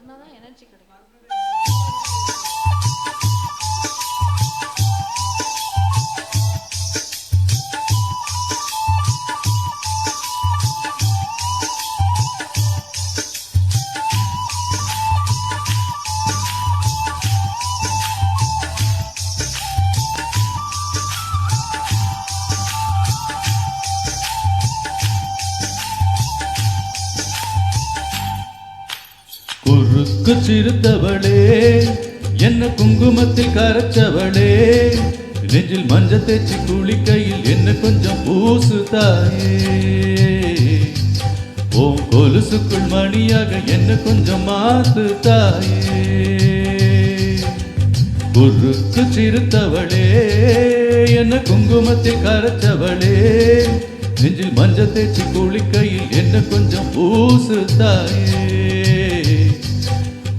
பண்ணாதான் எனர்ஜி கிடைக்கும். குறுக்கு சிறுத்தவளே என்ன குங்குமத்தில் கரைச்சவளே நெஞ்சில் மஞ்ச தேய்ச்சி குளிக்கையில் என்ன கொஞ்சம் பூசு தாயே ஓ கொலுசுக்குள் மணியாக என்ன கொஞ்சம் மாத்து தாயே குறுக்கு சிறுத்தவளே என்ன குங்குமத்தில் கரைச்சவளே நெஞ்சில் மஞ்ச தேய்ச்சி குளிக்கையில் என்ன கொஞ்சம் பூசு தாயே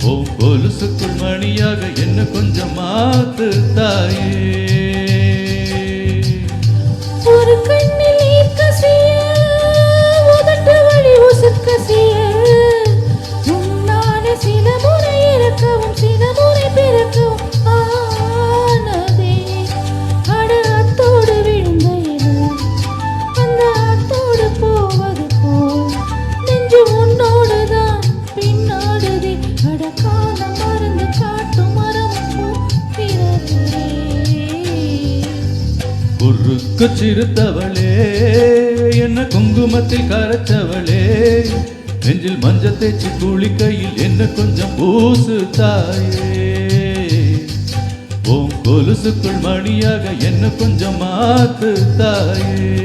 ஓ கொலுசுக்குள் மணியாக என்ன கொஞ்சம் மாத்து தாயே ஒரு கண்ணில் ஈர்க்கசிய உதட்டு வழி உசுக்கசிய உன்னால சில முறை இறக்கவும் சில முறை பிறக்கவும் ஆனதே அட அத்தோடு விழுந்த அந்த அத்தோடு போவது போல் நெஞ்சு உன்னோடுதான் பின்னாடுதே அட காலம் மறந்து காட்டு மரம் பூக்கிறதே குறுக்கு சிறுத்தவளே என்ன குங்குமத்தில் கரைச்சவளே நெஞ்சில் மஞ்ச தேய்ச்சி குளிக்கையில் என்ன கொஞ்சம் பூசு தாயே ஓ கொலுசுக்குள் மணியாக என்ன கொஞ்சம் மாத்து தாயே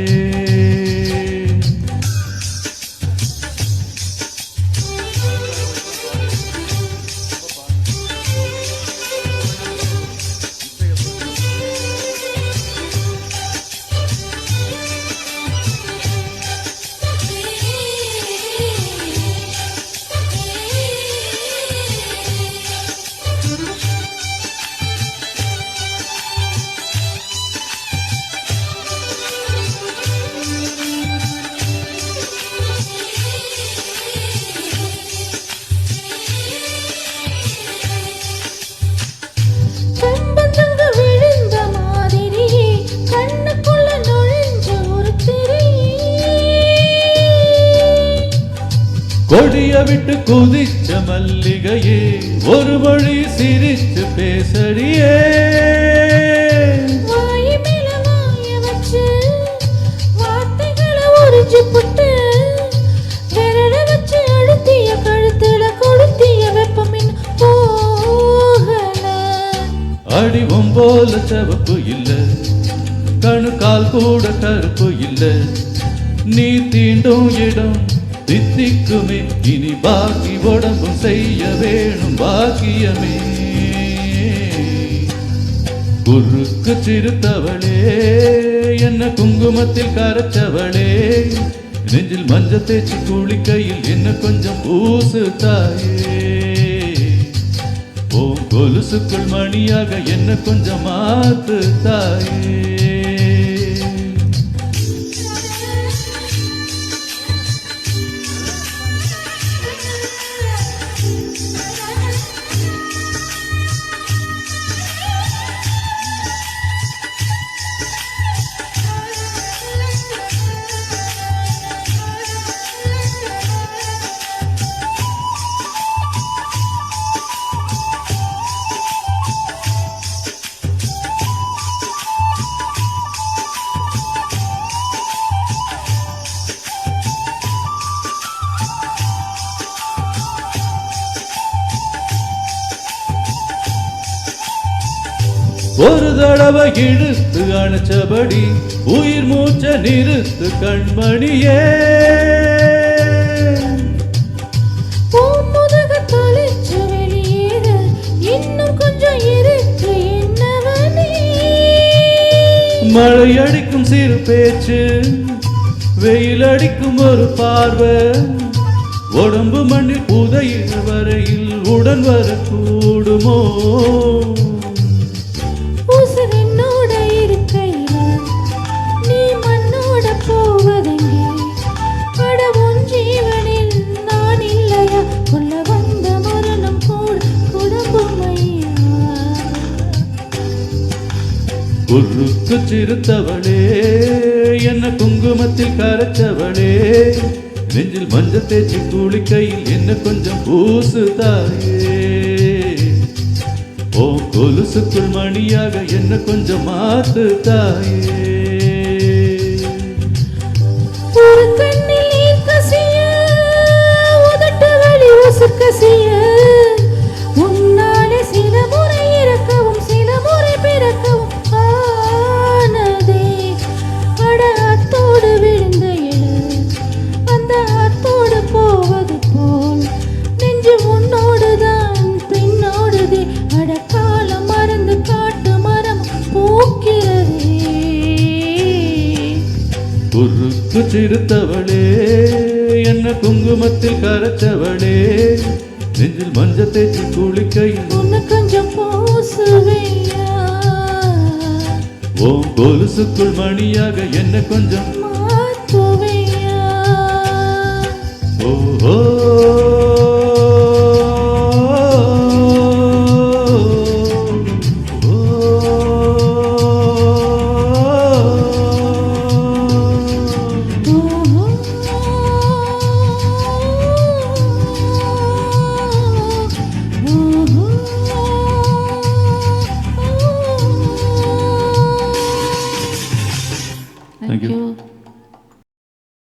கொடிய விட்டு குதிச்ச மல்லிகையே ஒரு வழி சிரிச்சு பேசறியே வாய் மேல வாய வச்சு வார்த்தைகளை உறிஞ்சு புட்டு விரல வச்சு அழுத்திய கழுத்துல கொளுத்திய வெப்பமின் போகல அடிவும் போல சிவப்பு இல்ல கணு கால் கூட கருப்பு இல்ல நீ தீண்டும் இடம் தித்திக்குமே இனி பாக்கி உடம்பும் செய்ய வேணும் பாக்கியமே குறுக்கு சிறுத்தவளே என்ன குங்குமத்தில் கரைச்சவளே நெஞ்சில் மஞ்ச தேய்ச்சி குளிக்கையில் என்ன கொஞ்சம் பூசு தாயே ஓ கொலுசுக்குள் மணியாக என்ன கொஞ்சம் மாத்து தாயே ஒரு தடவை இழுத்து அணைச்சபடி உயிர் மூச்ச நிறுத்து கண்மணியே முதுக தொலைச்சு வெளியேற இன்னும் கொஞ்சம் இருக்கு என்னவனே மழை அடிக்கும் சிறு பேச்சு வெயில் அடிக்கும் ஒரு பார்வை உடம்பு மண்ணில் புதையிற வரையில் உடன் வரக்கூடுமோ ஜீவனில் நான் இல்லையா கொல்ல வந்த மரணம் குறுக்கு சிறுத்தவளே என்ன குங்குமத்தில் கரைச்சவளே நெஞ்சில் மஞ்சள் தேய்ச்சி குளிக்கையில் என்ன கொஞ்சம் பூசு தாயே ஓ கொலுசுக்குள் மணியாக என்ன கொஞ்சம் மாத்து தாயே ஒரு கண்ணில் நீர் கசிய உதட்டு வலி உசுக்கசிய உன்னாலே சில முறை இறக்கவும் சில முறை பிறக்கவும் ஆனதே அட அத்தோடு விழுந்த இழு அந்த அத்தோடு போவது போல் நெஞ்சு உன்னோடுதான் பின்னோடுதே அட காலம் மறந்து காட்டு மரம் பூக்கிறதே குறுக்கு சிறுத்தவளே என்ன குங்குமத்தில் கரைச்சவளே நெஞ்சில் மஞ்சள் தேய்ச்சி குளிக்கையில் உன்னை கொஞ்சம் பூசுவையா ஓ கொலுசுக்குள் மணியாக என்ன கொஞ்சம் மாத்துவையா ஓ